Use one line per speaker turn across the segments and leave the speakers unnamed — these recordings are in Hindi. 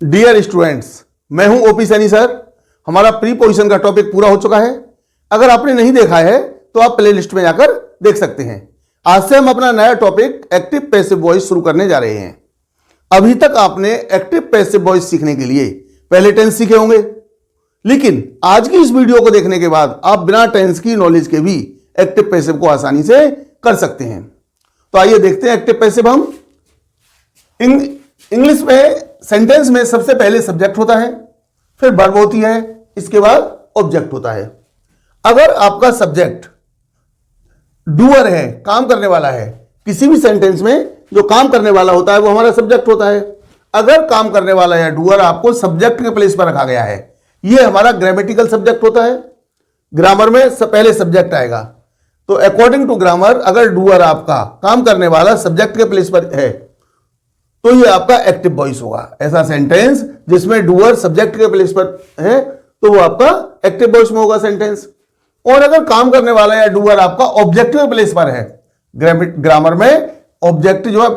डियर स्टूडेंट्स, मैं हूं ओपी सैनी सर। हमारा प्रीपोजिशन का टॉपिक पूरा हो चुका है। अगर आपने नहीं देखा है तो आप प्ले लिस्ट में जाकर देख सकते हैं। आज से हम अपना नया टॉपिक एक्टिव पैसिव वॉइस शुरू करने जा रहे हैं। अभी तक आपने एक्टिव पैसिव वॉइस सीखने के लिए पहले टेंस सीखे होंगे, लेकिन आज की इस वीडियो को देखने के बाद आप बिना टेंस की नॉलेज के भी एक्टिव पैसिव को आसानी से कर सकते हैं। तो आइए देखते हैं एक्टिव पैसिव। हम इंग्लिश में सेंटेंस में सबसे पहले सब्जेक्ट होता है, फिर वर्ब होती है, इसके बाद ऑब्जेक्ट होता है। अगर आपका सब्जेक्ट डूअर है, काम करने वाला है, किसी भी सेंटेंस में जो काम करने वाला होता है वो हमारा सब्जेक्ट होता है। अगर काम करने वाला या डूअर आपको सब्जेक्ट के प्लेस पर रखा गया है, ये हमारा ग्रामेटिकल सब्जेक्ट होता है। ग्रामर में पहले सब्जेक्ट आएगा, तो अकॉर्डिंग टू ग्रामर अगर डूअर आपका काम करने वाला सब्जेक्ट के प्लेस पर है तो ये आपका एक्टिव वॉइस होगा। ऐसा सेंटेंस जिसमें डूअर सब्जेक्ट के प्लेस पर है तो वो आपका एक्टिव वॉइस में होगा सेंटेंस। और अगर काम करने वाला या डूअर आपका ऑब्जेक्ट के प्लेस पर है, ग्रामर में ऑब्जेक्ट जो है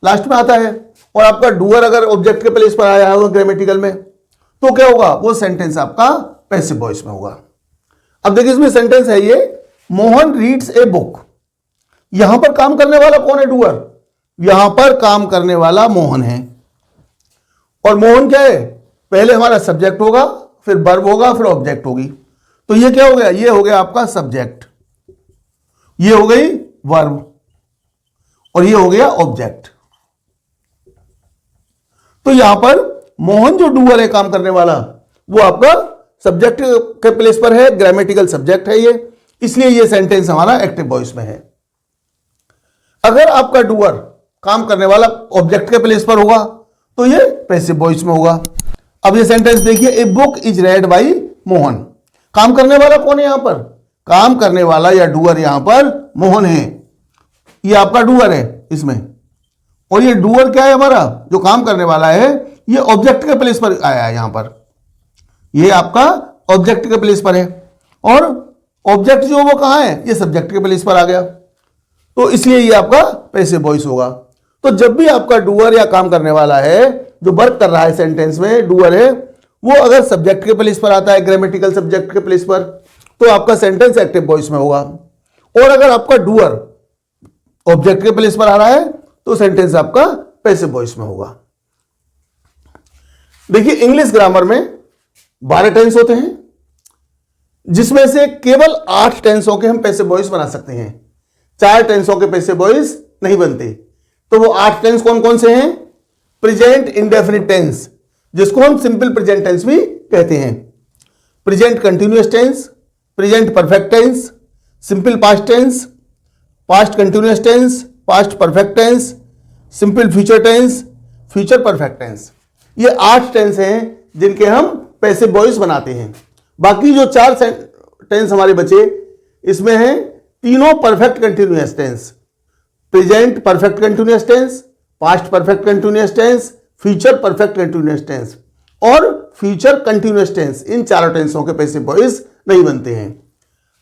लास्ट में आता है, और आपका डूअर अगर ऑब्जेक्ट के प्लेस पर आया होगा ग्रामेटिकल में, तो क्या होगा, वो सेंटेंस आपका पैसिव वॉइस में होगा। अब देखिए इसमें सेंटेंस है ये, मोहन रीड्स ए बुक। यहां पर काम करने वाला कौन है, डूअर। यहां पर काम करने वाला मोहन है, और मोहन क्या है, पहले हमारा सब्जेक्ट होगा, फिर वर्ब होगा, फिर ऑब्जेक्ट होगी। तो ये क्या हो गया, ये हो गया आपका सब्जेक्ट, ये हो गई वर्ब, और ये हो गया ऑब्जेक्ट। तो यहां पर मोहन जो डूअर है काम करने वाला, वो आपका सब्जेक्ट के प्लेस पर है, ग्रामेटिकल सब्जेक्ट है ये, इसलिए ये सेंटेंस हमारा एक्टिव वॉइस में है। अगर आपका डूअर काम करने वाला ऑब्जेक्ट के प्लेस पर होगा तो ये पैसिव वॉइस में होगा। अब ये सेंटेंस देखिए, ए book is read by Mohan. काम करने वाला कौन है यहां पर, काम करने वाला या डूअर यहां पर मोहन है, ये आपका डूअर है इसमें। और ये डूअर क्या है हमारा, जो काम करने वाला है, ये ऑब्जेक्ट के प्लेस पर आया है। यहां पर ये आपका ऑब्जेक्ट के प्लेस पर है, और ऑब्जेक्ट जो वो कहां है, ये सब्जेक्ट के प्लेस पर आ गया, तो इसलिए ये आपका पैसिव वॉइस होगा। तो जब भी आपका डूअर या काम करने वाला है जो वर्क कर रहा है सेंटेंस में, डूअर है, वो अगर सब्जेक्ट के प्लेस पर आता है, ग्रामेटिकल सब्जेक्ट के प्लेस पर, तो आपका सेंटेंस एक्टिव वॉइस में होगा। और अगर आपका डूअर ऑब्जेक्ट के प्लेस पर आ रहा है तो सेंटेंस आपका पैसिव वॉइस में होगा। देखिए इंग्लिश ग्रामर में 12 टेंस होते हैं, जिसमें से केवल 8 टेंसों के हम पैसिव वॉइस बना सकते हैं। 4 टेंसों के पैसिव वॉइस नहीं बनते। तो वो 8 टेंस कौन कौन से हैं, प्रेजेंट इंडेफिनिट टेंस, जिसको हम सिंपल प्रेजेंट टेंस भी कहते हैं, present continuous tense, present perfect tense, simple past tense, past continuous tense, past perfect tense, simple future tense, future perfect tense. ये 8 टेंस हैं जिनके हम पैसिव वॉइस बनाते हैं। बाकी जो 4 टेंस हमारे बचे, इसमें हैं तीनों perfect continuous tense, present perfect continuous tense, past perfect continuous tense, future perfect continuous tense और फ्यूचर कंटिन्यूअस टेंस। इन 4 टेंसों के पैसिव वॉइस नहीं बनते हैं।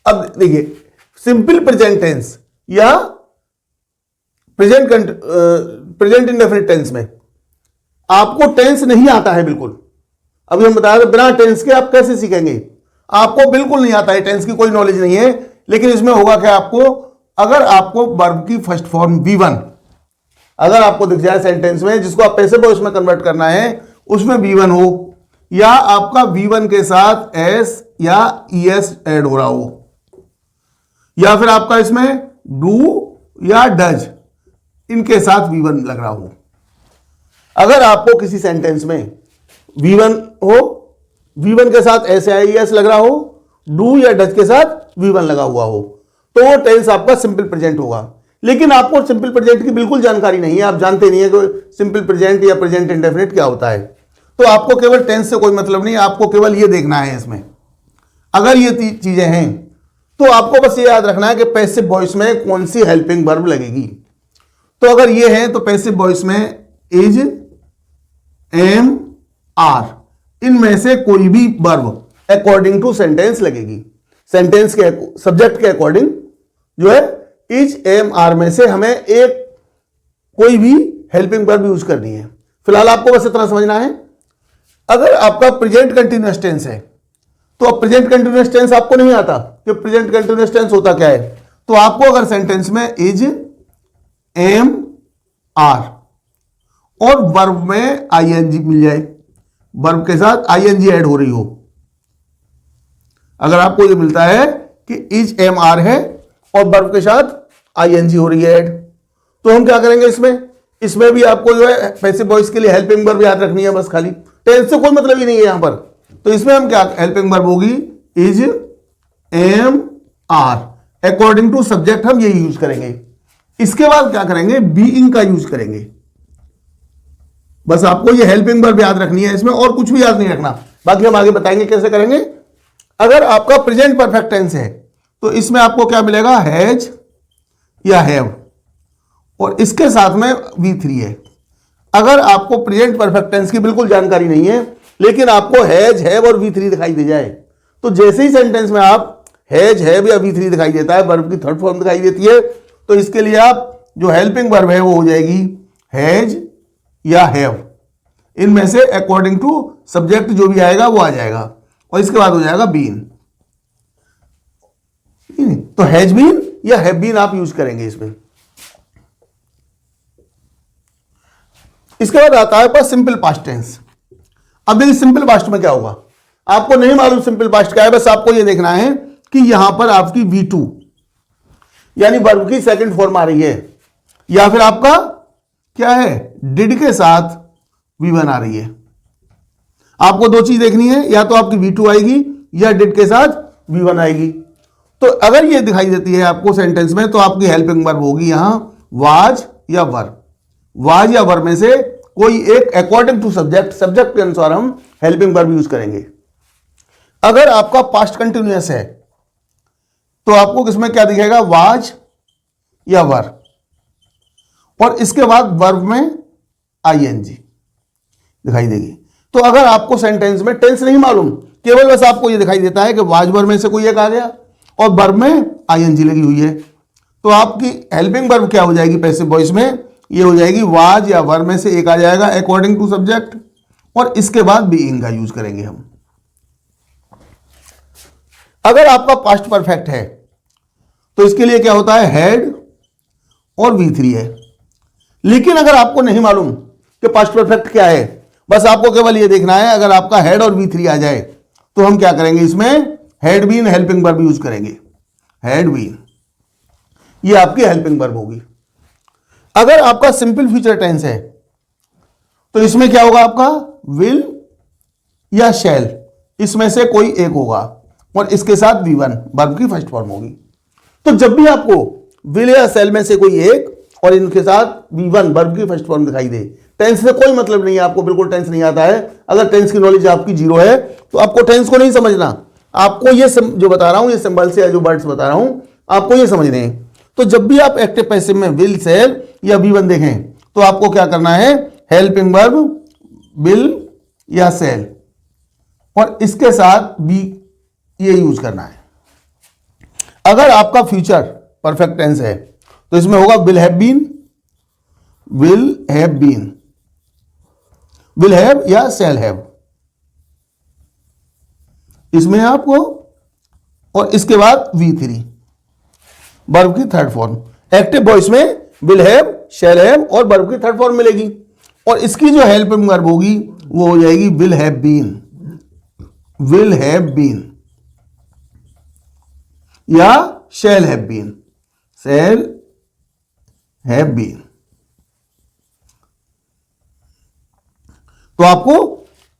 अब देखिए सिंपल प्रेजेंट टेंस या प्रेजेंट इंडेफिनिट टेंस में आपको टेंस नहीं आता है बिल्कुल। अभी हम बताया बिना टेंस के आप कैसे सीखेंगे, आपको बिल्कुल नहीं आता है, टेंस की कोई नॉलेज नहीं है। लेकिन इसमें होगा क्या, आपको अगर आपको वर्ब की फर्स्ट फॉर्म V1 अगर आपको दिख जाए सेंटेंस में, जिसको आप पैसिव वॉइस में कन्वर्ट करना है, उसमें V1 हो, या आपका V1 के साथ S या ES ऐड हो रहा हो, या फिर आपका इसमें डू या डज इनके साथ V1 लग रहा हो। अगर आपको किसी सेंटेंस में V1 हो, V1 के साथ S या ES लग रहा हो, डू या डज के साथ V1 लगा हुआ हो, तो वो टेंस आपका सिंपल प्रेजेंट होगा। लेकिन आपको सिंपल प्रेजेंट की बिल्कुल जानकारी नहीं है, आप जानते नहीं है कि सिंपल प्रेजेंट या प्रेजेंट इंडेफिनिट क्या होता है, तो आपको केवल टेंस से कोई मतलब नहीं, आपको केवल ये देखना है इसमें। अगर ये चीजें हैं तो आपको बस ये याद रखना है कि पैसिव वॉइस में कौन सी हेल्पिंग वर्ब लगेगी। तो अगर ये है तो पैसिव वॉइस में इज, एम, आर, इनमें से कोई भी वर्ब अकॉर्डिंग टू सेंटेंस लगेगी। सेंटेंस के सब्जेक्ट के अकॉर्डिंग जो है इज, एम, आर में से हमें एक कोई भी हेल्पिंग वर्ब यूज करनी है। फिलहाल आपको बस इतना समझना है अगर आपका प्रेजेंट कंटिन्यूअस टेंस है तो अब प्रेजेंट कंटिन्यूअस टेंस आपको नहीं आता कि प्रेजेंट कंटिन्यूअस टेंस होता क्या है, तो आपको अगर सेंटेंस में इज, एम, आर और वर्ब में आईएनजी मिल जाए, वर्ब के साथ आईएनजी ऐड हो रही हो, अगर आपको ये मिलता है कि इज एम आर है और वर्ब के साथ आईएनजी हो रही है ऐड, तो हम क्या करेंगे इसमें भी आपको जो है पैसिव वॉइस के लिए हेल्पिंग वर्ब याद रखनी है बस, खाली टेंस से कोई मतलब ही नहीं है यहां पर। तो इसमें हम क्या हेल्पिंग वर्ब होगी is, am, are, according to subject हम यही यूज करेंगे। इसके बाद क्या करेंगे, बीइंग का यूज करेंगे। बस आपको ये हेल्पिंग वर्ब याद रखनी है, इसमें और कुछ भी याद नहीं रखना, बाकी हम आगे बताएंगे कैसे करेंगे। अगर आपका प्रेजेंट परफेक्ट टेंस है तो इसमें आपको क्या मिलेगा, हैज या हैव, और इसके साथ में V3 है। अगर आपको प्रेजेंट परफेक्ट टेंस की बिल्कुल जानकारी नहीं है लेकिन आपको हैज, हैव और V3 दिखाई दे जाए, तो जैसे ही सेंटेंस में आप हैज, हैव या V3 दिखाई देता है, वर्ब की थर्ड फॉर्म दिखाई देती है, तो इसके लिए आप जो हेल्पिंग वर्ब है वो हो जाएगी हैज या हैव, इनमें से अकॉर्डिंग टू सब्जेक्ट जो भी आएगा वो आ जाएगा, और इसके बाद हो जाएगा बीन। तो हैज बीन या हैव बीन आप यूज करेंगे इसमें। इसके बाद आता है पास सिंपल पास्ट टेंस। अब देखिए सिंपल पास्ट में क्या होगा, आपको नहीं मालूम सिंपल पास्ट क्या है, बस आपको यह देखना है कि यहां पर आपकी V2 यानी वर्ब की सेकंड फॉर्म आ रही है, या फिर आपका क्या है, डिड के साथ V1 आ रही है। आपको दो चीज देखनी है, या तो आपकी V2 आएगी या डिड के साथ V1 आएगी। तो अगर ये दिखाई देती है आपको सेंटेंस में, तो आपकी हेल्पिंग वर्ब होगी यहां वाज या वर। वाज या वर में से कोई एक अकॉर्डिंग टू सब्जेक्ट, सब्जेक्ट के अनुसार हम हेल्पिंग वर्ब यूज करेंगे। अगर आपका पास्ट कंटिन्यूअस है तो आपको किसमें क्या दिखेगा, वाज या वर, और इसके बाद वर्ब में आईएनजी दिखाई देगी। तो अगर आपको सेंटेंस में टेंस नहीं मालूम, केवल बस आपको यह दिखाई देता है कि वाज वर में से कोई एक आ गया और वर्ब में आईएनजी लगी हुई है, तो आपकी हेल्पिंग वर्ब क्या हो जाएगी पैसिव वॉइस में, ये हो जाएगी वाज या वर में से एक आ जाएगा अकॉर्डिंग टू सब्जेक्ट, और इसके बाद बीइंग का यूज करेंगे हम। अगर आपका पास्ट परफेक्ट है तो इसके लिए क्या होता है, हैड और V3 है। लेकिन अगर आपको नहीं मालूम कि पास्ट परफेक्ट क्या है, बस आपको केवल ये देखना है, अगर आपका हैड और V3 आ जाए तो हम क्या करेंगे, इसमें had been helping verb use करेंगे। हैड बीन ये आपकी हेल्पिंग वर्ब होगी। अगर आपका सिंपल फ्यूचर टेंस है तो इसमें क्या होगा, आपका विल या शैल, इसमें से कोई एक होगा, और इसके साथ V1 वर्ब की फर्स्ट फॉर्म होगी। तो जब भी आपको विल या शैल में से कोई एक और इनके साथ V1 वर्ब की फर्स्ट फॉर्म दिखाई दे, टेंस से कोई मतलब नहीं है, आपको बिल्कुल टेंस नहीं आता है, अगर टेंस की नॉलेज आपकी जीरो है तो आपको टेंस को नहीं समझना। आपको ये जो बता रहा हूं, ये सिंबल्स या जो वर्ड्स बता रहा हूं, आपको ये समझने हैं। तो जब भी आप एक्टिव पैसिव में विल, शैल या V1 देखें तो आपको क्या करना है, हेल्पिंग वर्ब विल या शैल और इसके साथ बी ये यूज करना है। अगर आपका फ्यूचर परफेक्ट टेंस है तो इसमें होगा will have been, will have been, will have या शैल हैव, इसमें आपको, और इसके बाद V3 वर्ब की थर्ड फॉर्म। एक्टिव वॉइस में विल हैव, शैल हैव और वर्ब की थर्ड फॉर्म मिलेगी, और इसकी जो हेल्पिंग वर्ब होगी वो हो जाएगी will have been, will have been या shall have been, shall have been. तो आपको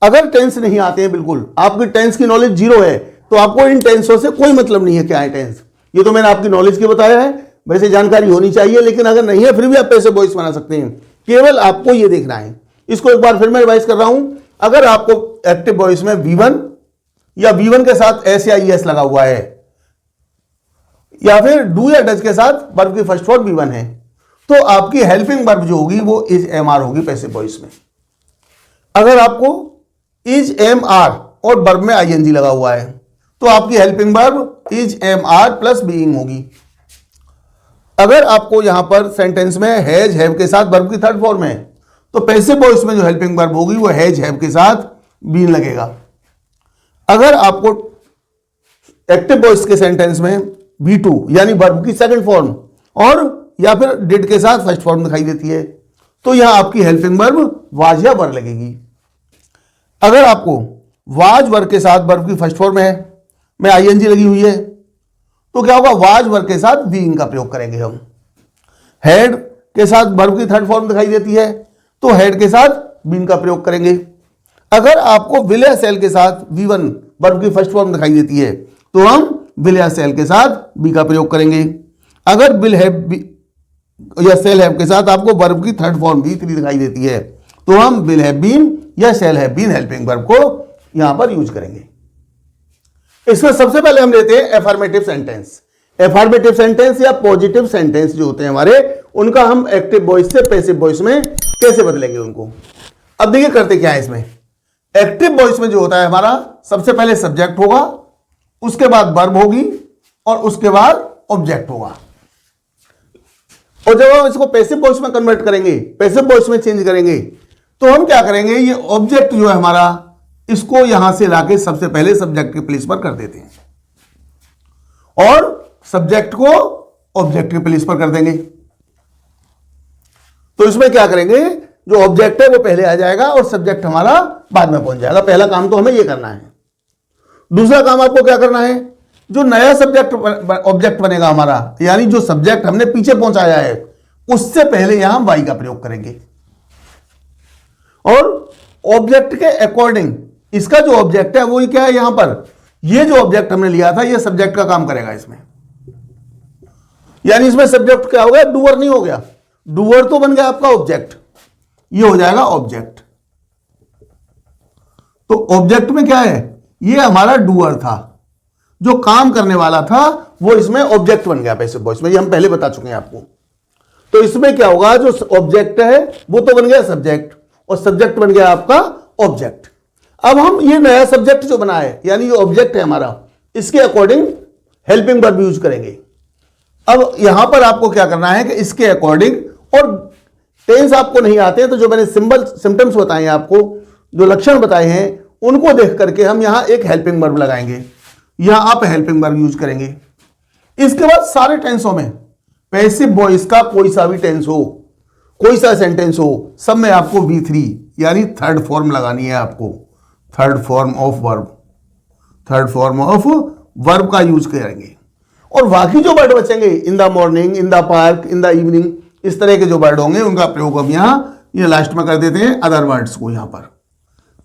अगर टेंस नहीं आते हैं, बिल्कुल आपकी टेंस की नॉलेज जीरो है, तो आपको इन टेंसों से कोई मतलब नहीं है क्या है टेंस। ये तो मैंने आपकी नॉलेज के बताया है, वैसे जानकारी होनी चाहिए, लेकिन अगर नहीं है फिर भी आप पैसिव वॉइस बना सकते हैं, केवल आपको ये देखना है। इसको एक बार फिर मैं रिवाइज कर रहा हूं। अगर आपको एक्टिव वॉइस में V1 या V1 के साथ S या ES लगा हुआ है, या फिर डू या डज के साथ वर्ब की फर्स्ट फॉर्म V1 है, तो आपकी हेल्पिंग वर्ब जो होगी वो इज एम आर होगी पैसिव वॉइस में। अगर आपको इज एम आर और वर्ब में आईएनजी लगा हुआ है तो आपकी helping verb is am are plus being होगी। अगर आपको यहां पर सेंटेंस में हैज हैव के साथ वर्ब की थर्ड फॉर्म है तो पैसिव वॉइस में जो हेल्पिंग वर्ब होगी वो हैज हैव के साथ बीन लगेगा। अगर आपको एक्टिव वॉइस के सेंटेंस में V2 यानी वर्ब की सेकंड फॉर्म और या फिर डिड के साथ फर्स्ट फॉर्म दिखाई देती है तो यहां आपकी हेल्पिंग वर्ब वाज या वर लगेगी। अगर आपको वाज वर्ब के साथ वर्ब की फर्स्ट फॉर्म है में ING लगी हुई है तो क्या होगा, वाज वर्ब के साथ बीइंग का प्रयोग करेंगे हम। हैड के साथ वर्ब की थर्ड फॉर्म दिखाई देती है तो हैड के साथ बीइंग का प्रयोग करेंगे। अगर आपको विल या शैल के साथ V1 वर्ब की फर्स्ट फॉर्म दिखाई देती है तो हम विल या शैल के साथ बी का प्रयोग करेंगे। अगर विल हैव या शैल हैव के साथ आपको वर्ब की थर्ड फॉर्म V3 दिखाई देती है तो हम विल हैव बीन या shall have been helping verb को यहां पर यूज करेंगे। इसमें सबसे पहले हम लेते हैं एफर्मेटिव सेंटेंस। एफर्मेटिव सेंटेंस या पॉजिटिव सेंटेंस जो होते हैं हमारे, उनका हम एक्टिव वॉइस से पैसिव वॉइस में कैसे बदलेंगे उनको। अब देखिए करते क्या है इसमें। एक्टिव वॉइस में जो होता है हमारा, सबसे पहले सब्जेक्ट होगा, उसके बाद वर्ब होगी और उसके बाद ऑब्जेक्ट होगा। और जब हम इसको पैसिव वॉइस में कन्वर्ट करेंगे, पैसिव वॉइस में चेंज करेंगे तो हम क्या करेंगे, ये ऑब्जेक्ट जो है हमारा, इसको यहां से लाके सबसे पहले सब्जेक्ट के प्लेस पर कर देते हैं और सब्जेक्ट को ऑब्जेक्ट के प्लेस पर कर देंगे। तो इसमें क्या करेंगे, जो ऑब्जेक्ट है वो पहले आ जाएगा और सब्जेक्ट हमारा बाद में पहुंच जाएगा। पहला काम तो हमें ये करना है। दूसरा काम आपको क्या करना है, जो नया सब्जेक्ट ऑब्जेक्ट बनेगा हमारा, यानी जो सब्जेक्ट हमने पीछे पहुंचाया है, उससे पहले यहां वाई का प्रयोग करेंगे और ऑब्जेक्ट के अकॉर्डिंग इसका जो ऑब्जेक्ट है वो क्या है, यहां पर ये जो ऑब्जेक्ट हमने लिया था ये सब्जेक्ट का काम करेगा इसमें। यानी इसमें सब्जेक्ट क्या हो गया, डूअर नहीं हो गया, डूअर तो बन गया आपका ऑब्जेक्ट, ये हो जाएगा ऑब्जेक्ट। तो ऑब्जेक्ट में क्या है, ये हमारा डूअर था, जो काम करने वाला था वो इसमें ऑब्जेक्ट बन गया पैसिव वॉइस में, ये हम पहले बता चुके हैं आपको। तो इसमें क्या होगा, जो ऑब्जेक्ट है वो तो बन गया सब्जेक्ट और सब्जेक्ट बन गया आपका ऑब्जेक्ट। अब हम ये नया सब्जेक्ट जो बना है, यानी ये ऑब्जेक्ट है हमारा, इसके अकॉर्डिंग हेल्पिंग वर्ब यूज करेंगे। अब यहां पर आपको क्या करना है कि इसके अकॉर्डिंग, और टेंस आपको नहीं आते हैं तो जो मैंने सिम्टम्स बताए हैं आपको, जो लक्षण बताए हैं, उनको देख करके हम यहां एक हेल्पिंग वर्ब लगाएंगे, यहां आप हेल्पिंग वर्ब यूज करेंगे। इसके बाद सारे टेंसों में पैसिव वॉइस का कोई सा भी टेंस हो, कोई सा सेंटेंस हो, सब में आपको V3 यानी थर्ड फॉर्म लगानी है आपको, third form of verb, third form of verb का यूज करेंगे। और बाकी जो वर्ड बचेंगे, in the morning, in the park, in the evening, इस तरह के जो वर्ड होंगे उनका प्रयोग हम यहां ये लास्ट में कर देते हैं अदर वर्ड्स को। यहां पर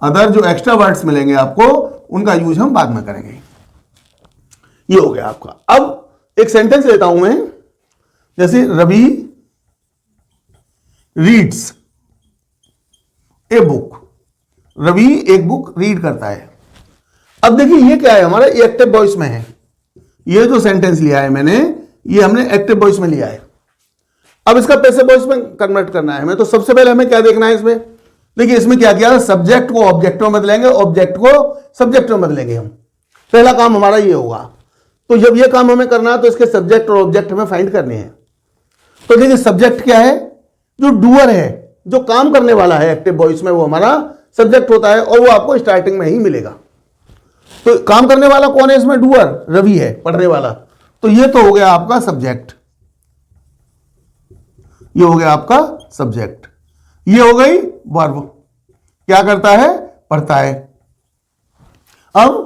अदर जो एक्स्ट्रा वर्ड्स मिलेंगे आपको, उनका यूज हम बाद में करेंगे। ये हो गया आपका। अब एक सेंटेंस लेता हूं मैं, जैसे Ravi reads a book, Ravi एक बुक रीड करता है। अब देखिए ये क्या है हमारा, ये एक्टिव वॉइस में है, ये जो सेंटेंस लिया है मैंने, ये हमने एक्टिव वॉइस में लिया है। अब इसका पैसिव वॉइस में कन्वर्ट करना है हमें, तो सबसे पहले हमें क्या देखना है इसमें, देखिए इसमें क्या किया, सब्जेक्ट को ऑब्जेक्ट में बदलेंगे, ऑब्जेक्ट को सब्जेक्ट में बदलेंगे हम। पहला काम हमारा ये होगा। तो जब ये काम हमें करना है तो इसके सब्जेक्ट और ऑब्जेक्ट हमें फाइंड करने हैं। तो देखिए सब्जेक्ट क्या है, जो डूअर है, जो काम करने वाला है एक्टिव वॉइस में, वो हमारा सब्जेक्ट होता है और वो आपको स्टार्टिंग में ही मिलेगा। तो काम करने वाला कौन है इसमें, डूअर रवि है, पढ़ने वाला। तो ये तो हो गया आपका सब्जेक्ट, ये हो गया आपका सब्जेक्ट, ये हो गई वर्ब, क्या करता है, पढ़ता है। अब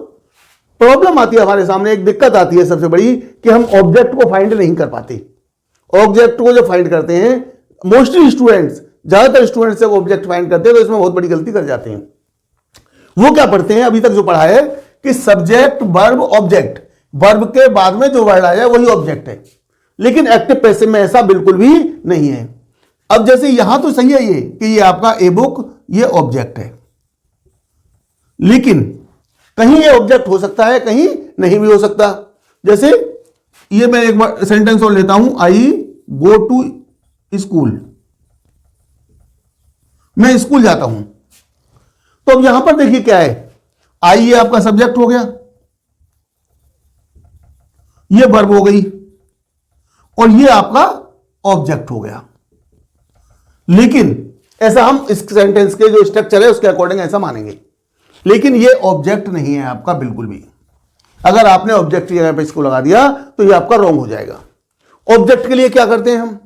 प्रॉब्लम आती है हमारे सामने, एक दिक्कत आती है सबसे बड़ी, कि हम ऑब्जेक्ट को फाइंड नहीं कर पाते। ऑब्जेक्ट को जो फाइंड करते हैं, मोस्टली स्टूडेंट्स, ज्यादातर स्टूडेंट्स जब ऑब्जेक्ट फाइंड करते हैं तो इसमें बहुत बड़ी गलती कर जाते हैं। वो क्या पढ़ते हैं, अभी तक जो पढ़ा है कि सब्जेक्ट वर्ब ऑब्जेक्ट, वर्ब के बाद में जो वर्ड आया वही ऑब्जेक्ट है, लेकिन एक्टिव पैसिव में ऐसा बिल्कुल भी नहीं है। अब जैसे यहां तो सही है ये कि ये आपका ए बुक, ये ऑब्जेक्ट है, लेकिन कहीं ये ऑब्जेक्ट हो सकता है, कहीं नहीं भी हो सकता। जैसे ये मैं एक बार सेंटेंस और लेता हूं, आई गो टू स्कूल, मैं स्कूल जाता हूं। तो अब यहां पर देखिए क्या है, आई ये आपका सब्जेक्ट हो गया, ये वर्ब हो गई और ये आपका ऑब्जेक्ट हो गया। लेकिन ऐसा हम इस सेंटेंस के जो स्ट्रक्चर है उसके अकॉर्डिंग ऐसा मानेंगे। लेकिन ये ऑब्जेक्ट नहीं है आपका बिल्कुल भी। अगर आपने ऑब्जेक्ट की जगह पे इसको लगा दिया तो ये आपका रॉन्ग हो जाएगा। ऑब्जेक्ट के लिए क्या करते हैं हम?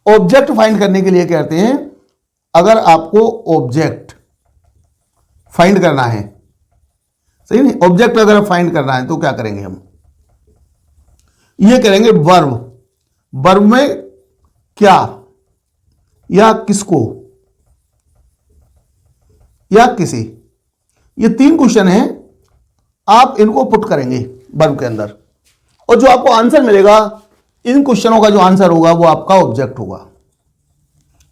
ऑब्जेक्ट फाइंड करने के लिए क्या करते हैं? अगर आपको ऑब्जेक्ट फाइंड करना है, सही नहीं, ऑब्जेक्ट अगर फाइंड करना है तो क्या करेंगे हम? ये करेंगे वर्ब। वर्ब में क्या या किसको या किसी, ये 3 क्वेश्चन हैं, आप इनको पुट करेंगे वर्ब के अंदर और जो आपको आंसर मिलेगा, इन क्वेश्चनों का जो आंसर होगा वो आपका ऑब्जेक्ट होगा।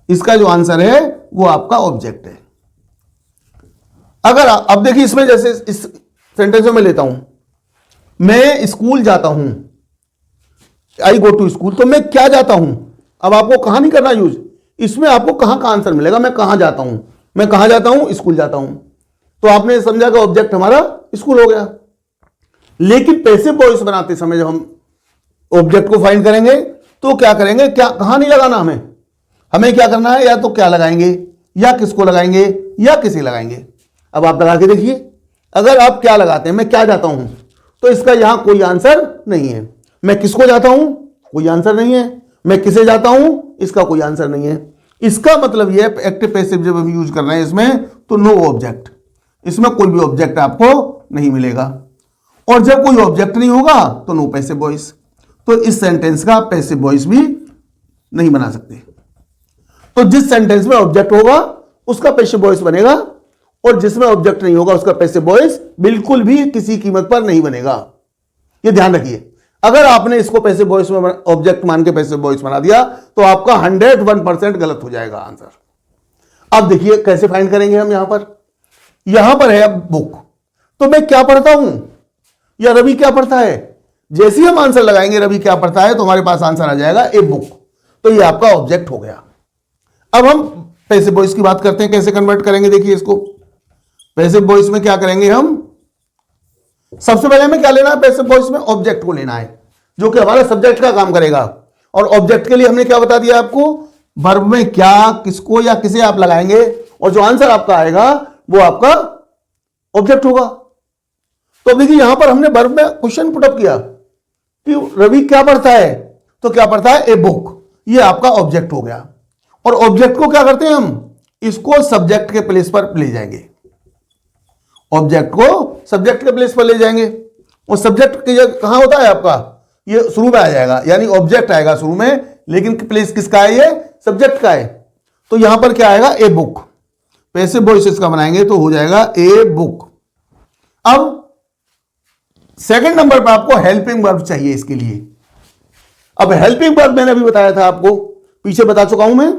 इसका जो आंसर है वो आपका ऑब्जेक्ट है। अगर अब देखिए इसमें, जैसे इस सेंटेंस में लेता हूं, मैं स्कूल जाता हूं, आई गो टू स्कूल, तो मैं क्या जाता हूं? अब आपको कहां नहीं करना यूज, इसमें आपको कहां का आंसर मिलेगा? मैं कहां जाता हूं, मैं कहां जाता हूं? स्कूल जाता हूं। तो आपने समझा कि ऑब्जेक्ट हमारा स्कूल हो गया। लेकिन पैसिव वॉइस बनाते समय जब हम ऑब्जेक्ट को फाइंड करेंगे तो क्या करेंगे? क्या कहां नहीं लगाना हमें? हमें क्या करना है? या तो क्या लगाएंगे, या किसको लगाएंगे, या किसे लगाएंगे। अब आप लगा के देखिए, अगर आप क्या लगाते हैं, मैं क्या जाता हूं, तो इसका यहां कोई आंसर नहीं है। मैं किसको जाता हूं, कोई आंसर नहीं है। मैं किसे जाता हूं, इसका कोई आंसर नहीं है। इसका मतलब यह एक्टिव पैसिव जब हम यूज कर रहे हैं इसमें, तो नो ऑब्जेक्ट, इसमें कोई भी ऑब्जेक्ट आपको नहीं मिलेगा। और जब कोई ऑब्जेक्ट नहीं होगा तो नो पैसिव वॉइस। तो इस सेंटेंस का पैसिव वॉइस भी नहीं बना सकते। तो जिस सेंटेंस में ऑब्जेक्ट होगा उसका पैसिव वॉइस बनेगा, और जिसमें ऑब्जेक्ट नहीं होगा उसका पैसिव वॉइस बिल्कुल भी किसी कीमत पर नहीं बनेगा। यह ध्यान रखिए। अगर आपने इसको पैसिव वॉइस में ऑब्जेक्ट मान के पैसिव वॉइस बना दिया तो आपका 101% गलत हो जाएगा आंसर। अब देखिए कैसे फाइंड करेंगे हम। यहां पर है अब बुक, तो मैं क्या पढ़ता हूं या रवि क्या पढ़ता है? जैसे ही हम आंसर लगाएंगे रवि क्या पढ़ता है, तो हमारे पास आंसर आ जाएगा ए बुक। तो ये आपका ऑब्जेक्ट हो गया। अब हम पैसिव वॉइस की बात करते हैं, कैसे कन्वर्ट करेंगे। देखिए इसको पैसिव वॉइस में क्या करेंगे हम? सबसे पहले हमें क्या लेना है? पैसिव वॉइस में ऑब्जेक्ट को लेना है, जो कि हमारा सब्जेक्ट का काम करेगा। और ऑब्जेक्ट के लिए हमने क्या बता दिया आपको? वर्ब में क्या, किसको या किसे आप लगाएंगे, और जो आंसर आपका आएगा वो आपका ऑब्जेक्ट होगा। तो अब देखिए यहां पर हमने वर्ब में क्वेश्चन पुटअप किया कि रवि क्या पढ़ता है, तो क्या पढ़ता है? A book. ये आपका ऑब्जेक्ट हो गया। और ऑब्जेक्ट को क्या करते हैं हम? इसको सब्जेक्ट के प्लेस पर ले जाएंगे। ऑब्जेक्ट को सब्जेक्ट के प्लेस पर ले जाएंगे। और सब्जेक्ट की जगह कहां होता है आपका? ये शुरू में आ जाएगा, यानी ऑब्जेक्ट आएगा शुरू में, लेकिन प्लेस किसका है? ये सब्जेक्ट का है। तो यहां पर क्या आएगा? A book. पैसिव वॉइस इसका बनाएंगे तो हो जाएगा ए बुक। अब सेकंड नंबर पर आपको हेल्पिंग वर्ब चाहिए इसके लिए। अब हेल्पिंग वर्ब मैंने अभी बताया था आपको, पीछे बता चुका हूं मैं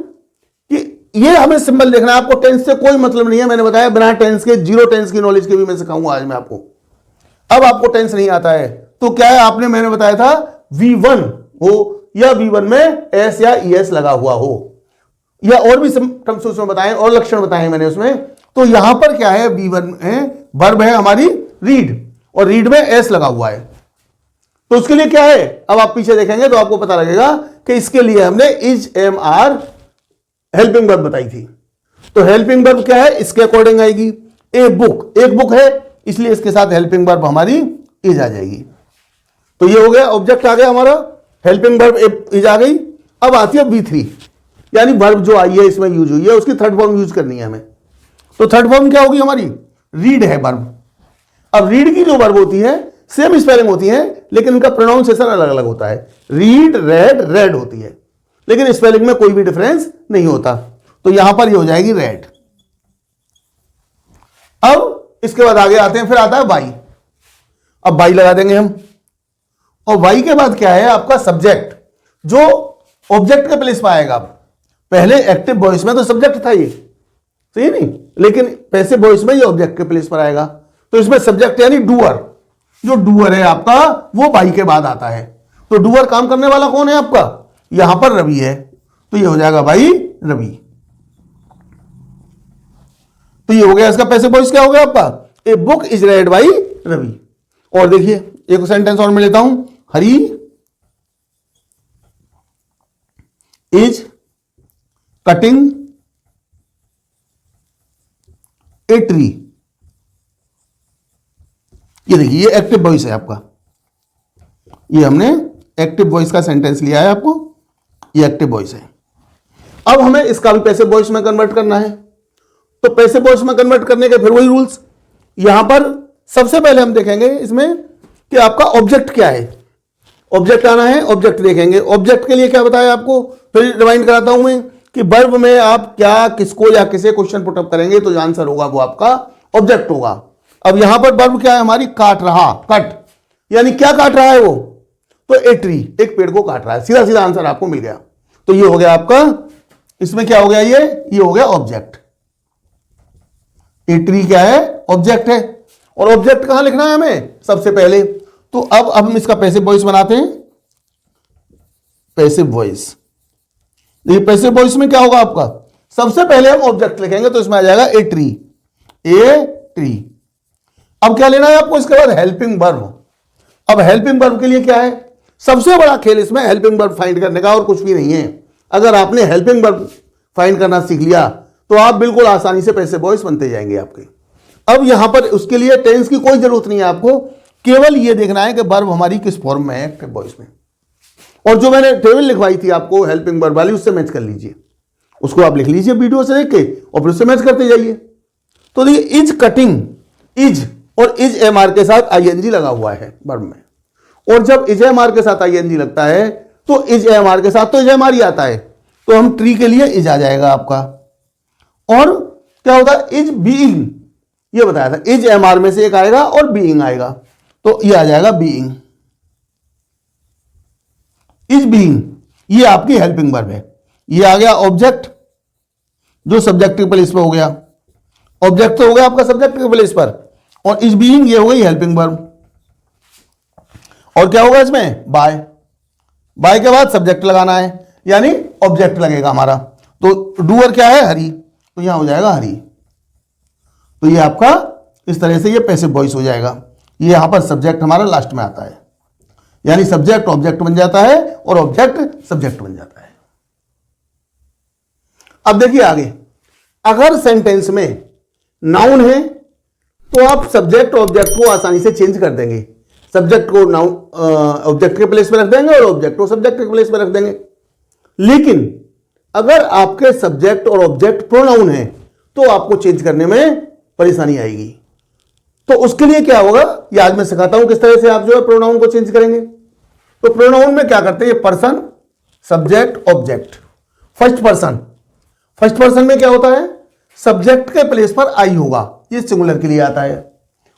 कि ये हमें सिंबल देखना है। आपको टेंस से कोई मतलब नहीं है, मैंने बताया बिना टेंस के, जीरो टेंस की नॉलेज के भी मैं सिखाऊंगा आज मैं आपको। अब आपको टेंस नहीं आता है तो क्या है? आपने, मैंने बताया था V1 हो या V1 में एस या ईएस लगा हुआ हो, या और भी सिम्टम्स उसमें बताए और लक्षण बताए मैंने उसमें। तो यहां पर क्या है? V1 है, वर्ब है हमारी रीड, और रीड में एस लगा हुआ है। तो उसके लिए क्या है? अब आप पीछे देखेंगे तो आपको पता लगेगा कि इसके लिए हमने is am are helping verb बताई थी। तो हेल्पिंग वर्ब क्या है? इसके अकॉर्डिंग आएगी। ए बुक, एक बुक है, इसलिए इसके साथ हेल्पिंग वर्ब हमारी इज आ जाएगी। तो ये हो गया, ऑब्जेक्ट आ गया हमारा, हेल्पिंग वर्ब इज आ गई। अब आती है V3, यानी वर्ब जो आई है इसमें यूज हुई है उसकी थर्ड फॉर्म यूज करनी है हमें। तो थर्ड फॉर्म क्या होगी हमारी? रीड है वर्ब। अब रीड की जो वर्ब होती है सेम स्पेलिंग होती है, लेकिन उनका प्रोनाउंसिएशन अलग अलग होता है। रीड, रेड, रेड होती है, लेकिन स्पेलिंग में कोई भी डिफरेंस नहीं होता। तो यहां पर ये हो जाएगी रेड। अब इसके बाद आगे आते हैं, फिर आता है वाई। अब वाई लगा देंगे हम, और वाई के बाद क्या है? आपका सब्जेक्ट, जो ऑब्जेक्ट के प्लेस पर आएगा। पहले एक्टिव वॉइस में तो सब्जेक्ट था ये, सही नहीं, लेकिन पैसिव वॉइस में ये ऑब्जेक्ट के प्लेस पर आएगा। तो इसमें सब्जेक्ट यानी डूअर, जो डूअर है आपका वो वाई के बाद आता है। तो डूअर काम करने वाला कौन है आपका? यहां पर रवि है, तो ये हो जाएगा भाई रवि। तो ये हो गया इसका पैसिव वॉइस। क्या हो गया आपका? A book is read by Ravi. और देखिए एक सेंटेंस और मैं लेता हूं, Hari is cutting a tree. ये देखिए, ये एक्टिव वॉइस है आपका, ये हमने एक्टिव वॉइस का सेंटेंस लिया है आपको, ये एक्टिव वॉइस है। अब हमें इसका भी पैसिव वॉइस में कन्वर्ट करना है, तो पैसिव वॉइस में कन्वर्ट करने के फिर वही रूल्स। यहां पर सबसे पहले हम देखेंगे इसमें कि आपका ऑब्जेक्ट क्या है। ऑब्जेक्ट आना है, ऑब्जेक्ट देखेंगे। ऑब्जेक्ट के लिए क्या बताया आपको, फिर रिमाइंड कराता हूं मैं कि वर्ब में आप क्या, किसको या किसे क्वेश्चन पुटअप करेंगे तो जो आंसर होगा वो आपका ऑब्जेक्ट होगा। अब यहां पर वर्ब क्या है हमारी, काट रहा, कट, यानी क्या काट रहा है वो, तो ए ट्री, एक पेड़ को काट रहा है। सीधा सीधा आंसर आपको मिल गया। तो ये हो गया आपका, इसमें क्या हो गया, ये हो गया ऑब्जेक्ट। ए ट्री क्या है, ऑब्जेक्ट है। और ऑब्जेक्ट कहां लिखना है हमें, सबसे पहले। तो अब हम इसका पैसिव वॉइस बनाते हैं, पैसिव वॉइस। देखिए पैसिव वॉइस में क्या होगा आपका, सबसे पहले हम ऑब्जेक्ट लिखेंगे तो इसमें आ जाएगा ए ट्री, ए ट्री। अब क्या लेना है आपको, इसके बाद हेल्पिंग वर्ब। अब हेल्पिंग वर्ब के लिए क्या है, सबसे बड़ा खेल इसमें हेल्पिंग वर्ब फाइंड करने का, और कुछ भी नहीं है। अगर आपने हेल्पिंग वर्ब फाइंड करना सीख लिया तो आप बिल्कुल आसानी से पैसिव वॉइस बनते जाएंगे आपके। अब यहां पर उसके लिए टेंस की कोई जरूरत नहीं है आपको, केवल ये देखना है कि वर्ब हमारी किस फॉर्म में है एक्टिव वॉइस में। और जो मैंने टेबल लिखवाई थी आपको हेल्पिंग वर्ब वाली, उससे मैच कर लीजिए, उसको आप लिख लीजिए वीडियो से देख के और फिर उससे मैच करते जाइए। तो देखिए इज कटिंग, इज और इज एम आर के साथ आईएनजी लगा हुआ है वर्ब में, और जब इज एम आर के साथ आईएनजी लगता है तो इज एम आर के साथ तो इज एम आर ही आता है, तो हम ट्री के लिए इज आ जाएगा आपका। और क्या होता है, इज बीइंग, ये बताया था, इज एम आर में से एक आएगा और बीइंग आएगा, तो ये आ जाएगा बीइंग, इज बीइंग, ये आपकी हेल्पिंग वर्ब है। ये आ गया ऑब्जेक्ट जो सब्जेक्ट के प्लेस पर हो गया, ऑब्जेक्ट तो हो गया आपका सब्जेक्ट के प्लेस पर, और इज बीइंग ये हो गई हेल्पिंग वर्ब। और क्या होगा इसमें, बाय, बाय के बाद सब्जेक्ट लगाना है, यानी ऑब्जेक्ट लगेगा हमारा। तो डूअर क्या है, हरी, तो यहां हो जाएगा हरी। तो ये आपका इस तरह से ये पैसिव वॉइस हो जाएगा। ये यहां पर सब्जेक्ट हमारा लास्ट में आता है, यानी सब्जेक्ट ऑब्जेक्ट बन जाता है और ऑब्जेक्ट सब्जेक्ट बन जाता है। अब देखिए आगे, अगर सेंटेंस में नाउन है तो आप सब्जेक्ट ऑब्जेक्ट को आसानी से चेंज कर देंगे। सब्जेक्ट को नाउन ऑब्जेक्ट के प्लेस पे रख देंगे और ऑब्जेक्ट को सब्जेक्ट के प्लेस पे रख देंगे। लेकिन अगर आपके सब्जेक्ट और ऑब्जेक्ट प्रोनाउन है तो आपको चेंज करने में परेशानी आएगी। तो उसके लिए क्या होगा, ये आज मैं सिखाता हूं किस तरह से आप जो है प्रोनाउन को चेंज करेंगे। तो प्रोनाउन में क्या करते हैं, ये person, subject, object, first person. First person में क्या होता है, सब्जेक्ट के प्लेस पर आई होगा, ये सिंगुलर के लिए आता है,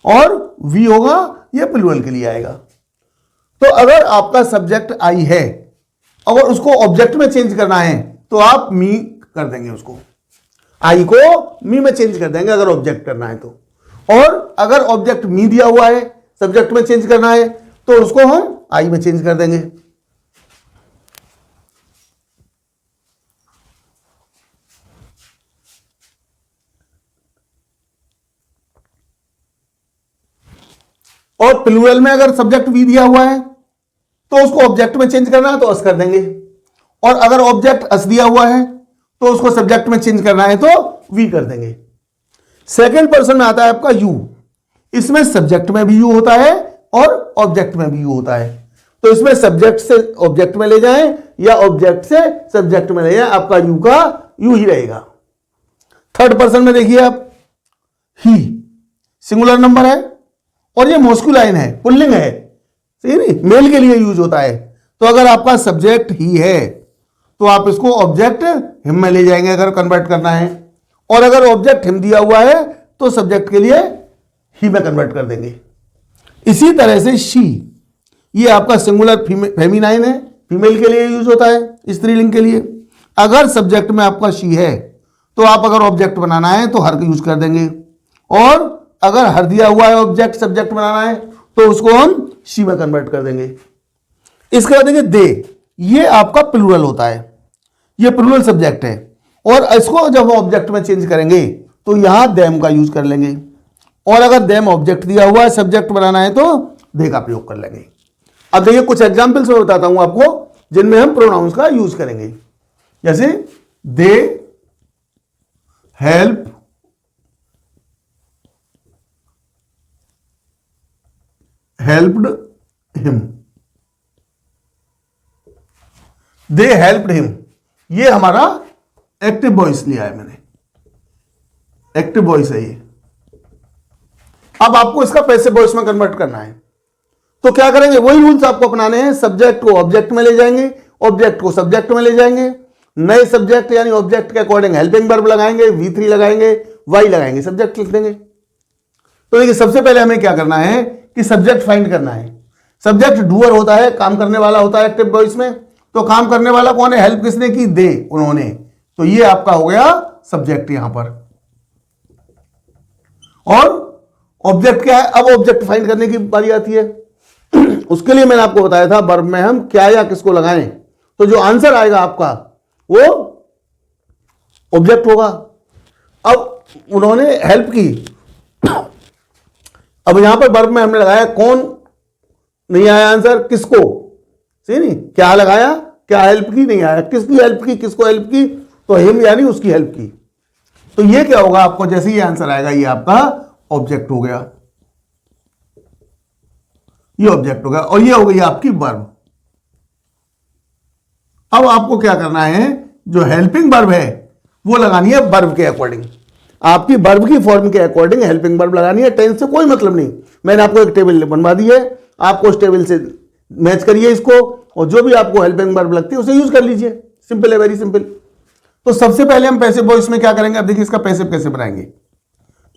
और वी होगा, ये प्लूरल के लिए आएगा। तो अगर आपका सब्जेक्ट आई है अगर उसको ऑब्जेक्ट में चेंज करना है तो आप मी कर देंगे, उसको आई को मी में चेंज कर देंगे अगर ऑब्जेक्ट करना है तो। और अगर ऑब्जेक्ट मी दिया हुआ है, सब्जेक्ट में चेंज करना है तो उसको हम आई में चेंज कर देंगे। और प्लूरल में अगर सब्जेक्ट वी दिया हुआ है तो उसको ऑब्जेक्ट में चेंज करना है तो अस कर देंगे, और अगर ऑब्जेक्ट अस दिया हुआ है तो उसको सब्जेक्ट में चेंज करना है तो वी कर देंगे। सेकंड पर्सन में आता है आपका यू, इसमें सब्जेक्ट में भी यू होता है और ऑब्जेक्ट में भी यू होता है, तो इसमें सब्जेक्ट से ऑब्जेक्ट में ले जाएं या ऑब्जेक्ट से सब्जेक्ट में ले जाएं, आपका यू का यू ही रहेगा। थर्ड पर्सन में देखिए आप, ही सिंगुलर नंबर है और ये मॉस्कुलाइन है, पुल्लिंग है, सही नहीं, मेल के लिए यूज होता है। तो अगर आपका सब्जेक्ट ही है तो आप इसको ऑब्जेक्ट हिम में ले जाएंगे अगर कन्वर्ट करना है, और अगर ऑब्जेक्ट हिम दिया हुआ है तो सब्जेक्ट के लिए ही में कन्वर्ट कर देंगे। इसी तरह से शी, ये आपका सिंगुलर फेमिनाइन है, फीमेल के लिए यूज होता है, स्त्रीलिंग के लिए। अगर सब्जेक्ट में आपका शी है तो आप अगर ऑब्जेक्ट बनाना है तो हर का यूज कर देंगे, और अगर हर दिया हुआ है ऑब्जेक्ट सब्जेक्ट बनाना है तो उसको हम शी में कन्वर्ट कर देंगे। इसके बाद देखिए दे, ये आपका प्लूरल होता है, ये प्लूरल सब्जेक्ट है, और इसको जब हम ऑब्जेक्ट में चेंज करेंगे तो यहां देम का यूज कर लेंगे, और अगर देम ऑब्जेक्ट दिया हुआ है सब्जेक्ट बनाना है तो दे का प्रयोग कर लेंगे। अब देखिए कुछ एग्जांपल्स मैं बताता हूं आपको जिनमें हम प्रोनाउंस का यूज करेंगे, जैसे they help helped him, they helped him, ये हमारा एक्टिव वॉइस लिया है मैंने, एक्टिव वॉइस है ये। अब आपको इसका पैसिव वॉइस में कन्वर्ट करना है, तो क्या करेंगे, वही रूल्स आपको अपनाने हैं। सब्जेक्ट को ऑब्जेक्ट में ले जाएंगे, ऑब्जेक्ट को सब्जेक्ट में ले जाएंगे, नए सब्जेक्ट यानी ऑब्जेक्ट के अकॉर्डिंग हेल्पिंग वर्ब लगाएंगे, V3 लगाएंगे, वाई लगाएंगे, सब्जेक्ट लिख देंगे। तो देखिए सबसे पहले हमें क्या करना है कि सब्जेक्ट फाइंड करना है। सब्जेक्ट डूअर होता है, काम करने वाला होता है एक्टिव वॉइस में। तो काम करने वाला कौन है, हेल्प किसने की, दे, उन्होंने। तो ये आपका हो गया सब्जेक्ट यहां पर। और ऑब्जेक्ट क्या है, अब ऑब्जेक्ट फाइंड करने की बारी आती है। उसके लिए मैंने आपको बताया था वर्ब में हम क्या या किसको लगाएं, तो जो आंसर आएगा आपका वो ऑब्जेक्ट होगा। अब उन्होंने हेल्प की, अब यहां पर वर्ब में हमने लगाया कौन, नहीं आया आंसर, किसको, सही नहीं, क्या लगाया, क्या हेल्प की, नहीं आया, किसकी हेल्प की, किसको हेल्प की, तो हिम यानी उसकी हेल्प की। तो ये क्या होगा आपको, जैसे ही आंसर आएगा ये आपका ऑब्जेक्ट हो गया, ये ऑब्जेक्ट हो गया, और ये हो गई आपकी वर्ब। अब आपको क्या करना है, जो हेल्पिंग वर्ब है वो लगानी है वर्ब के अकॉर्डिंग, आपकी वर्ब की फॉर्म के अकॉर्डिंग हेल्पिंग वर्ब लगानी है। टेंस से कोई मतलब नहीं, मैंने आपको एक टेबल बनवा दी है, आपको उस टेबल से मैच करिए इसको, और जो भी आपको हेल्पिंग वर्ब लगती है उसे यूज कर लीजिए। सिंपल है, वेरी सिंपल। तो सबसे पहले हम पैसिव वॉइस में क्या करेंगे, अब देखिए इसका पैसिव कैसे बनाएंगे।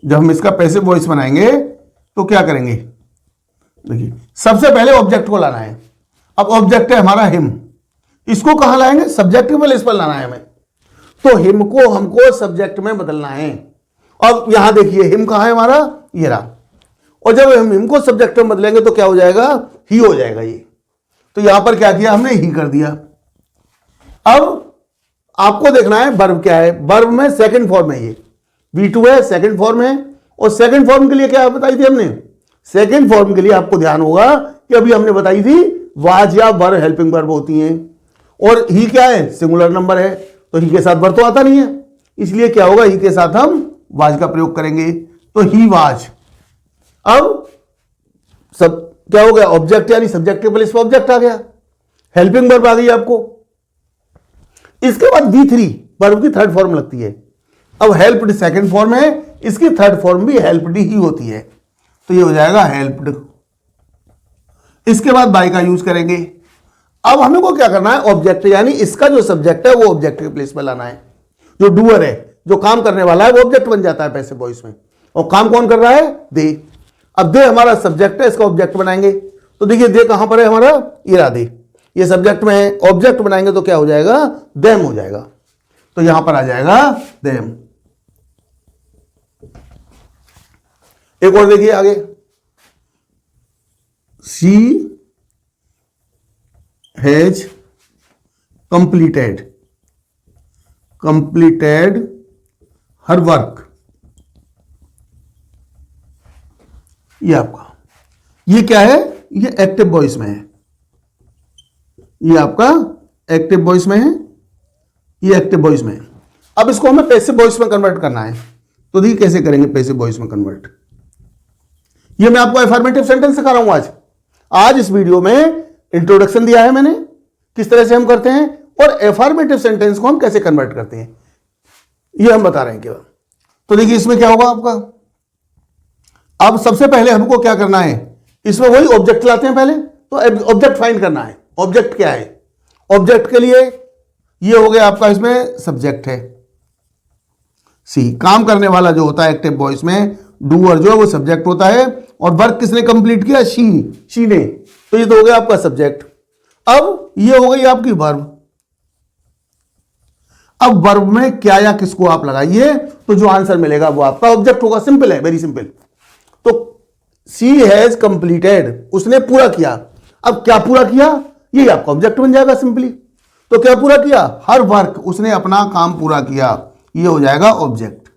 जब हम इसका पैसिव वॉइस बनाएंगे तो क्या करेंगे, देखिए सबसे पहले ऑब्जेक्ट को लाना है। अब ऑब्जेक्ट है हमारा हिम, इसको कहां लाएंगे, सब्जेक्ट के प्लेस पर लाना है हमें। तो हिम को हमको सब्जेक्ट में बदलना है। अब यहां देखिए हिम कहां है हमारा, ये रहा, और जब हम हिम को सब्जेक्ट में बदलेंगे तो क्या हो जाएगा, ही हो जाएगा ये। तो यहां पर क्या किया हमने, ही कर दिया। अब आपको देखना है वर्ब क्या है, वर्ब में सेकंड फॉर्म है, ये V2 है, सेकंड फॉर्म है। और सेकंड फॉर्म के लिए क्या बताई थी हमने, सेकंड फॉर्म के लिए आपको ध्यान होगा कि अभी हमने बताई थी वाज या वर हेल्पिंग वर्ब होती हैं, और ही क्या है, सिंगुलर नंबर है, तो ही के साथ वर तो आता नहीं है, इसलिए क्या होगा, ही के साथ हम वाज का प्रयोग करेंगे, तो ही वाज। अब सब क्या हो गया, ऑब्जेक्ट यानी सब्जेक्ट के प्लेस पर ऑब्जेक्ट आ गया, हेल्पिंग वर्ब आ गई आपको। इसके बाद V3 वर्ब की थर्ड फॉर्म लगती है। अब हेल्प्ड सेकंड फॉर्म है, इसकी थर्ड फॉर्म भी हेल्प्ड ही होती है, तो ये हो जाएगा हेल्प्ड। इसके बाद बाय का यूज करेंगे। अब हमें को क्या करना है, ऑब्जेक्ट यानी इसका जो सब्जेक्ट है वो ऑब्जेक्ट के प्लेस पर लाना है। जो डूअर है, जो काम करने वाला है, वो ऑब्जेक्ट बन जाता है पैसिव वॉइस में। और काम कौन कर रहा है, दे। अब दे हमारा सब्जेक्ट है, इसका ऑब्जेक्ट बनाएंगे। तो देखिए दे कहां पर है हमारा, ये रहा दे, ये सब्जेक्ट में है, ऑब्जेक्ट बनाएंगे तो क्या हो जाएगा, देम हो जाएगा। तो यहां पर आ जाएगा देम। एक और देखिए आगे, she has completed her work, ये आपका, ये क्या है, ये एक्टिव वॉइस में है, ये आपका एक्टिव वॉइस में है, ये एक्टिव वॉइस में है। अब इसको हमें पैसिव वॉइस में कन्वर्ट करना है, तो देखिए कैसे करेंगे पैसिव वॉइस में कन्वर्ट। ये मैं आपको अफर्मेटिव सेंटेंस सिखा रहा हूं आज इस वीडियो में इंट्रोडक्शन दिया है मैंने, किस तरह से हम करते हैं, और अफर्मेटिव सेंटेंस को हम कैसे कन्वर्ट करते हैं, ये हम बता रहे हैं केवल। तो देखिए इसमें क्या होगा आपका, अब सबसे पहले हमको क्या करना है, इसमें वही ऑब्जेक्ट लाते हैं पहले, तो ऑब्जेक्ट फाइंड करना है। ऑब्जेक्ट क्या है, ऑब्जेक्ट के लिए ये हो गया आपका, इसमें सब्जेक्ट है सी, काम करने वाला जो होता है एक्टिव वॉइस में, डूअर जो है वो सब्जेक्ट होता है, और वर्क किसने कंप्लीट किया, शी ने, तो ये तो हो गया आपका सब्जेक्ट। अब ये हो गई आपकी वर्ब। अब वर्ब में क्या या किसको आप लगाइए तो जो आंसर मिलेगा वो आपका ऑब्जेक्ट होगा। सिंपल है, वेरी सिंपल। तो शी हैज कंप्लीटेड, उसने पूरा किया। अब क्या पूरा किया, ये आपका ऑब्जेक्ट बन जाएगा सिंपली। तो क्या पूरा किया, हर वर्क, उसने अपना काम पूरा किया, ये हो जाएगा ऑब्जेक्ट।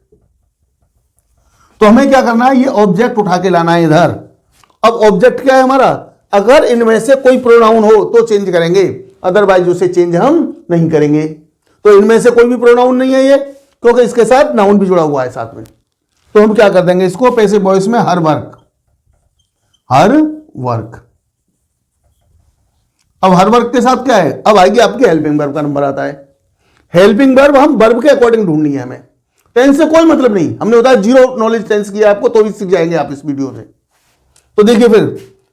तो हमें क्या करना है, ये ऑब्जेक्ट उठा के लाना है इधर। अब ऑब्जेक्ट क्या है हमारा, अगर इनमें से कोई प्रोनाउन हो तो चेंज करेंगे, अदरवाइज उसे चेंज हम नहीं करेंगे। तो इनमें से कोई भी प्रोनाउन नहीं है ये, क्योंकि इसके साथ नाउन भी जुड़ा हुआ है साथ में। तो हम क्या कर देंगे, इसको पैसिव वॉइस में हर वर्क। अब हर वर्क के साथ क्या है, अब आएगी आपकी हेल्पिंग वर्ब का नंबर आता है। हेल्पिंग वर्ब हम वर्ब के अकॉर्डिंग ढूंढनी है हमें, टेंस से कोई मतलब नहीं। हमने बताया जीरो नॉलेज टेंस किया आपको, तो भी सीख जाएंगे आप इस वीडियो से। तो देखिए फिर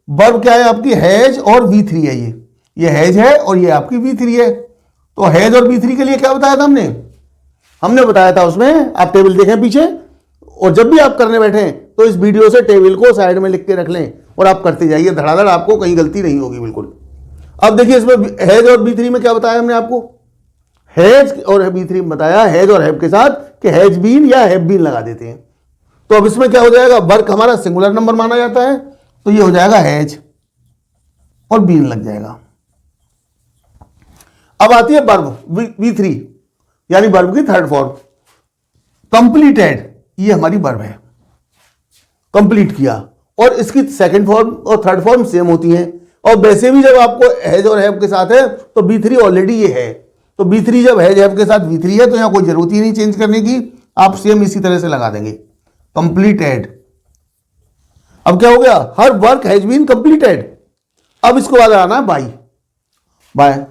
वर्ब क्या है आपकी, हैज और V3 है। ये हैज है और ये आपकी V3 है। तो हैज और V3 के लिए क्या बताया था हमने बताया था उसमें, आप टेबल देखें पीछे, और जब भी आप करने बैठे तो इस वीडियो से टेबल को साइड में लिख के रख लें और आप करते जाइए धड़ाधड़, आपको कहीं गलती नहीं होगी बिल्कुल। अब देखिए इसमें हैज और V3 में क्या बताया हमने आपको, हैज और V3 में बताया हैज और हैव के साथ कि हैज बीन या हैव बीन लगा देते हैं। तो अब इसमें क्या हो जाएगा, वर्क हमारा सिंगुलर नंबर माना जाता है, तो ये हो जाएगा हैज और बीन लग जाएगा। अब आती है वर्ब V3 यानी वर्ब की थर्ड फॉर्म, कंप्लीटेड। ये हमारी वर्ब है, कंप्लीट किया, और इसकी सेकंड फॉर्म और थर्ड फॉर्म सेम होती हैं। और वैसे भी जब आपको हैज और हैव के साथ है तो V3 ऑलरेडी ये है, तो V3 जब हैज हैव के साथ V3 है तो यहां कोई जरूरत ही नहीं चेंज करने की, आप सेम इसी तरह से लगा देंगे, कंप्लीटेड। अब क्या हो गया, her work has been completed. अब इसको बाद आना बाय बाय।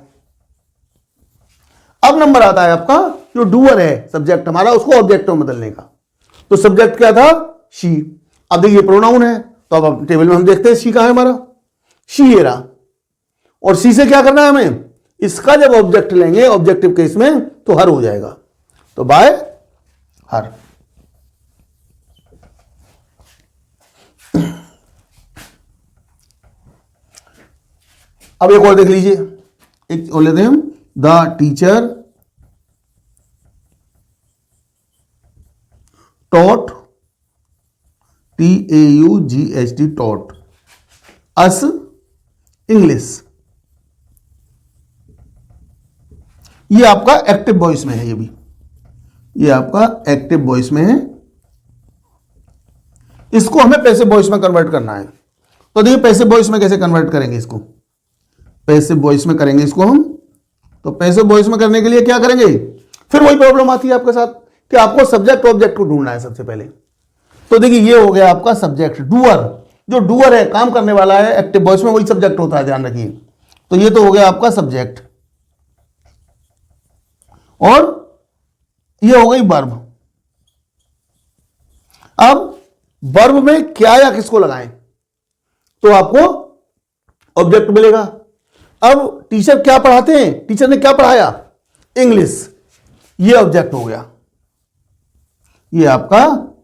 अब नंबर आता है आपका जो डूअर है सब्जेक्ट हमारा, उसको ऑब्जेक्ट में बदलने का। तो सब्जेक्ट क्या था, शी। अब देखिए प्रोनाउन है, तो अब टेबल में हम देखते हैं शी कहां है हमारा, शी ये रहा। और सी से क्या करना है हमें, इसका जब ऑब्जेक्ट लेंगे ऑब्जेक्टिव केस में तो हर हो जाएगा, तो बाय हर। अब एक और देख लीजिए, एक और लेते हैं हम, the teacher taught, TAUGHT taught us English. ये आपका एक्टिव वॉइस में है, ये आपका एक्टिव वॉइस में है। इसको हमें पैसिव वॉइस में कन्वर्ट करना है। तो देखिए पैसिव वॉइस में कैसे कन्वर्ट करेंगे इसको, पैसिव वॉइस में करेंगे इसको हम। तो पैसिव वॉइस में करने के लिए क्या करेंगे, फिर वही प्रॉब्लम आती है आपके साथ कि आपको सब्जेक्ट ऑब्जेक्ट को ढूंढना है सबसे पहले। तो देखिए ये हो गया आपका सब्जेक्ट, डूअर, जो डूअर है काम करने वाला है, एक्टिव वॉइस में वही सब्जेक्ट होता है, ध्यान रखिए। तो ये तो हो गया आपका सब्जेक्ट, और ये हो गई वर्ब। अब वर्ब में क्या या किसको लगाएं तो आपको ऑब्जेक्ट मिलेगा। अब टीचर क्या पढ़ाते हैं, टीचर ने क्या पढ़ाया, इंग्लिश, ये ऑब्जेक्ट हो गया, ये आपका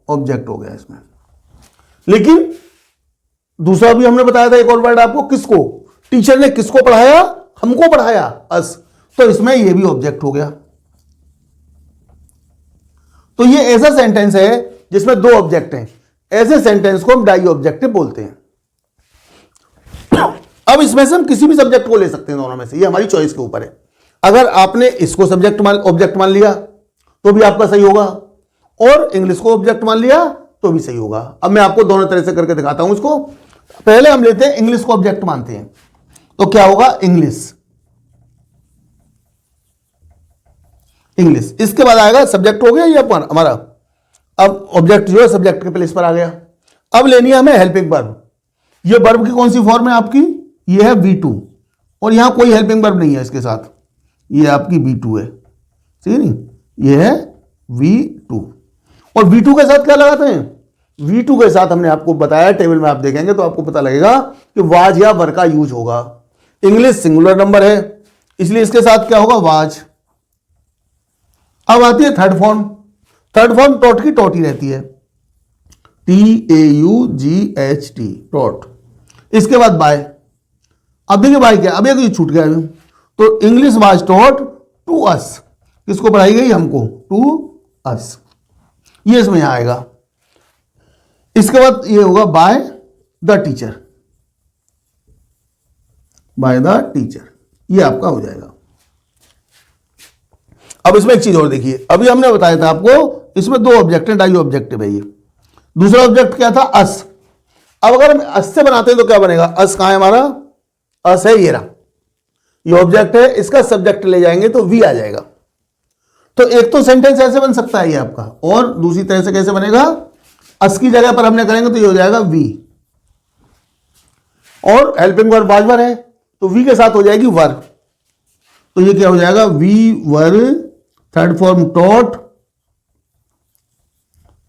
ऑब्जेक्ट हो गया इसमें। लेकिन दूसरा भी हमने बताया था एक और वर्ड आपको, किसको, टीचर ने किसको पढ़ाया, हमको पढ़ाया, अस, तो इसमें ये भी ऑब्जेक्ट हो गया। तो ये ऐसा सेंटेंस है जिसमें दो ऑब्जेक्ट हैं, ऐसे सेंटेंस को हम डाई ऑब्जेक्टिव बोलते हैं। अब इसमें से हम किसी भी सब्जेक्ट को ले सकते हैं, दोनों में से, ये हमारी चॉइस के ऊपर है। अगर आपने इसको सब्जेक्ट ऑब्जेक्ट मान लिया तो भी आपका सही होगा, और इंग्लिश को ऑब्जेक्ट मान लिया तो भी सही होगा। अब मैं आपको दोनों तरह से करके दिखाता हूं इसको। पहले हम लेते हैं इंग्लिश को ऑब्जेक्ट मानते हैं, तो क्या होगा, इंग्लिश, इंग्लिश। इसके बाद आएगा सब्जेक्ट, हो गया ये अपन हमारा। अब ऑब्जेक्ट जो है सब्जेक्ट के प्लेस पर आ गया। अब लेनी है हमें हेल्पिंग वर्ब। ये वर्ब की कौन सी फॉर्म है आपकी, ये है V2, और यहां कोई हेल्पिंग वर्ब नहीं है इसके साथ, ये आपकी V2 है, ठीक है नहीं, ये है V2। और V2 के साथ क्या लगाते हैं, V2 के साथ हमने आपको बताया, टेबल में आप देखेंगे तो आपको पता लगेगा कि वाज या वर का यूज होगा। इंग्लिश सिंगुलर नंबर है इसलिए इसके साथ क्या होगा, वाज। अब आती है third form. Third form taught की टॉट ही रहती है, TAUGHT टॉट। इसके बाद बाय। अब देखिए बाय क्या, अब ये छूट गया, तो English was taught to us, किसको पढ़ाई गई, हमको, टू अस, ये इसमें यहां आएगा। इसके बाद ये होगा bye the teacher, by the teacher, ये आपका हो जाएगा। अब इसमें एक चीज और देखिए, अभी हमने बताया था आपको इसमें दो ऑब्जेक्ट है, डाई ऑब्जेक्टिव है ये। दूसरा ऑब्जेक्ट क्या था, अस। अब अगर हम अस से बनाते हैं तो क्या बनेगा, अस कहां है हमारा, अस है ये रहा, ये ऑब्जेक्ट है, इसका सब्जेक्ट ले जाएंगे तो वी आ जाएगा। तो एक तो सेंटेंस ऐसे बन सकता है ये आपका, और दूसरी तरह से कैसे बनेगा, अस की जगह पर हमने करेंगे तो ये हो जाएगा वी। और हेल्पिंग वर्ब वाज वर है तो वी के साथ हो जाएगी वर, तो ये क्या हो जाएगा, we were, third form taught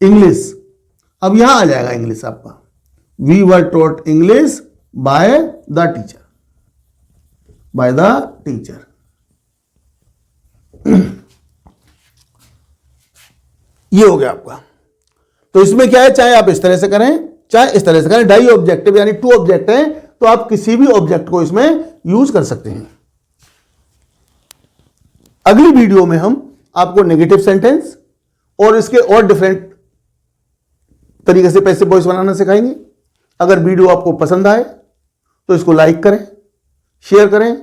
English. अब यहां आ जाएगा इंग्लिश आपका, we were taught English by the teacher, by the teacher. ये हो गया आपका। तो इसमें क्या है, चाहे आप इस तरह से करें चाहे इस तरह से करें, डाई ऑब्जेक्टिव यानी टू ऑब्जेक्ट है तो आप किसी भी ऑब्जेक्ट को इसमें यूज कर सकते हैं। अगली वीडियो में हम आपको नेगेटिव सेंटेंस और इसके और डिफरेंट तरीके से पैसिव वॉइस बनाना सिखाएंगे। अगर वीडियो आपको पसंद आए तो इसको लाइक करें, शेयर करें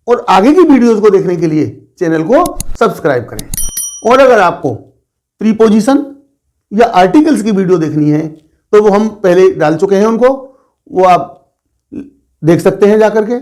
और आगे की वीडियोस को देखने के लिए चैनल को सब्सक्राइब करें। और अगर आपको प्रीपोजिशन या आर्टिकल्स की वीडियो देखनी है तो वो हम पहले डाल चुके हैं, उनको वो आप देख सकते हैं जाकर के।